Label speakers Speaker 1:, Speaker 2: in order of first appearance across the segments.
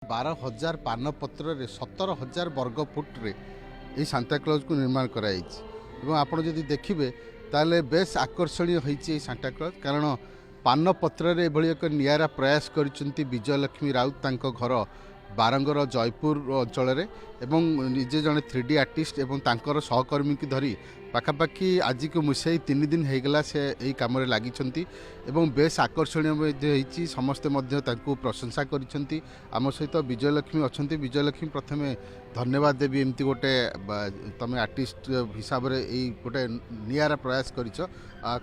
Speaker 1: 12,000 पानपत्र 17,000 वर्ग फुट्रे ये सांताक्लज को निर्माण कराई आपड़ जदि देखिए ताले बेस आकर्षणीय होती सांताक्लज कारण पानपत्र एक निरा प्रयास कर विजयलक्ष्मी राउत घर बारंगर जयपुर अंचल निजे जड़े 3D आर्टिस्ट और सहकर्मी की धरी पाखापाखि आज को मिसाई 3 दिन होगला से यही कम लगी बेस आकर्षणीय समस्ते प्रशंसा करिसेंती। आम सहित विजयलक्ष्मी अच्छा विजयलक्ष्मी प्रथम धन्यवाद देवी एमती गोटे तुम आर्टिस्ट हिसाब से यही गोटे निरा प्रयास कर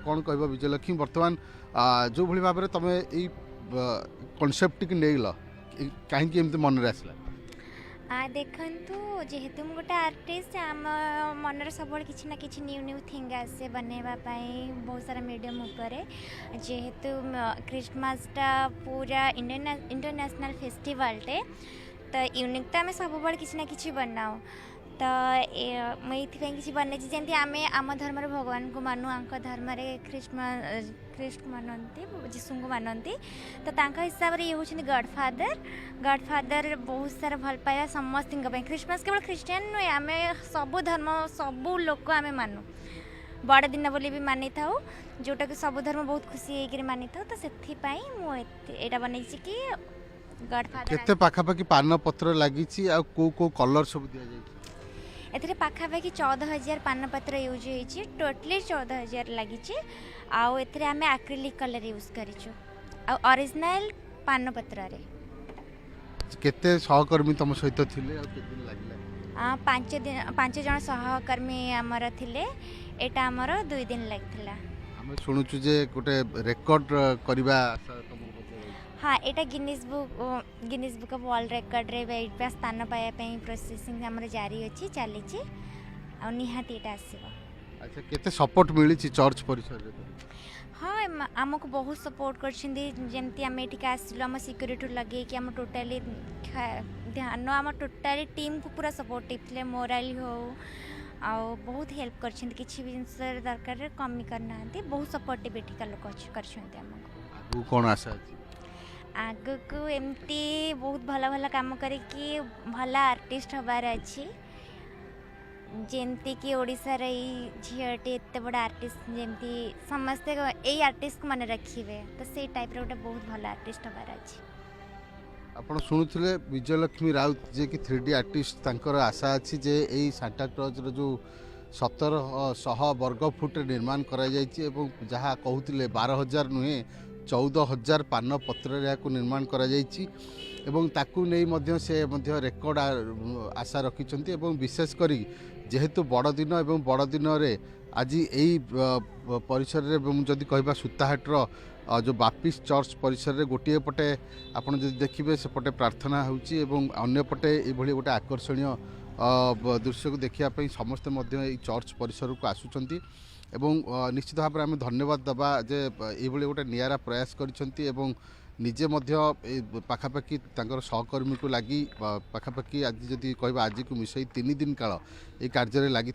Speaker 1: कौन कह विजयलक्ष्मी बर्तमान जो भाई भाव में तुम यही कनसेप्ट की नहीं कहीं एमती मन में आसला
Speaker 2: देखु जेहेतु गोटे आर्टिस्ट आम मन सब किसी ना कि न्यू न्यू थिंग आसे बनवाई बहुत सारा मीडियम उपरे जेहेतु क्रिसमसटा पूरा इंटरनेशनल फेस्टिवल टे तो यूनिक तो आम सब किसी ना कि बनाओ तो मुझे किसी बनई जमी आम आम धर्म भगवान को मानु आंक धर्म ख्रीष्ट मानती जीशु को मानती तो हिसाब से ये हूँ गॉडफादर बहुत सारा भल पाया समस्त क्रिसमस केवल क्रिश्चियन नुहे आम सबू धर्म सबू लोक आम मानु बड़ दिन बोली भी मानी था जोटा कि सब धर्म बहुत खुशी होकर मानी था तो से मुझे बनई कि
Speaker 1: गॉडफादर पाखापाखि पान पत्र लगी को कलर सब दि
Speaker 2: एथिरे पाखापाखि 14,000 पानपत्र यूज होती टोटली 14,000 लगी आउ एथिरे आमे एक्रिलिक कलर यूज करिछु आ ओरिजिनल पानपत्र रे
Speaker 1: केते सहकर्मी तुम सहित थिले आ केते दिन लागिला
Speaker 2: 5 जन सहकर्मी हमर थिले एटा हमर 2 दिन लागथिला
Speaker 1: हम सुनुछु जे गोटे रेकॉर्ड करबा
Speaker 2: हाँ एटा Guinness book of world record रे वेट पे स्थान पाया प्रोसेसिंग हमर जारी अछि चली आ निहाती एटा आसीबो।
Speaker 1: अच्छा केते सपोर्ट मिली चर्च परिसर रे
Speaker 2: हाँ आमको बहुत सपोर्ट करछिंदी जेमती आम एठी आसिलु आम सिक्यूरीटी लगे कि आम टोटली ध्यान आम टोटली टीम को पूरा सपोर्टिव थे मोराली हो आ बहुत हेल्प करछिंदी किछि भी जिंस दरकार कमी करना बहुत सपोर्टिव एठी का लोक करछिंदी हमको
Speaker 1: कौन आशा अछि
Speaker 2: आग को एमती बहुत भला भला काम करके भला आर्टिस्ट हबार अच्छी जेमती कि ओडिशा रही झीटे एत बड़ा आर्टिस्ट जेमती समस्ते यही आर्टिस्ट को मन रखिए तो से टाइप रे गोटे बहुत भला आर्टिस्ट हबार अच्छी
Speaker 1: आपण शुणुले विजयलक्ष्मी राउत जे कि 3D आर्टिस्ट तांकर आशा अच्छी जे यही सांताक्लज जो 1700 वर्ग फुट निर्माण करा जायछि एवं जहाँ कहूतिले 12,000 नुहे 14,000 पान पत्र को निर्माण करा जायछि एवं ताकू नहीं मध्य से मध्य रेकर्ड आशा रखिछन्ति एवं विशेष करी जेहेतु बड़ दिन एवं बड़ दिन रे आज यही परिसर रे जदि कहबा सुताहाटर जो बापिस चर्च परिसर रे गोटे पटे आपण जदि देखिबे से पटे प्रार्थना होउछि एवं अन्य पटे ए भली गोटे आकर्षणीय दृश्य को देखिया पई समस्त मध्य ए चर्च परिसर को आसुचन्ति एवं निश्चित भाव में आम धन्यवाद दबा जे ये गोटे निरा प्रयास कर निजे पाखापाखि सहकर्मी को लगी पाखापाखि आज जदि कह आज को मिसाई 3 दिन काल ये कार्य लगी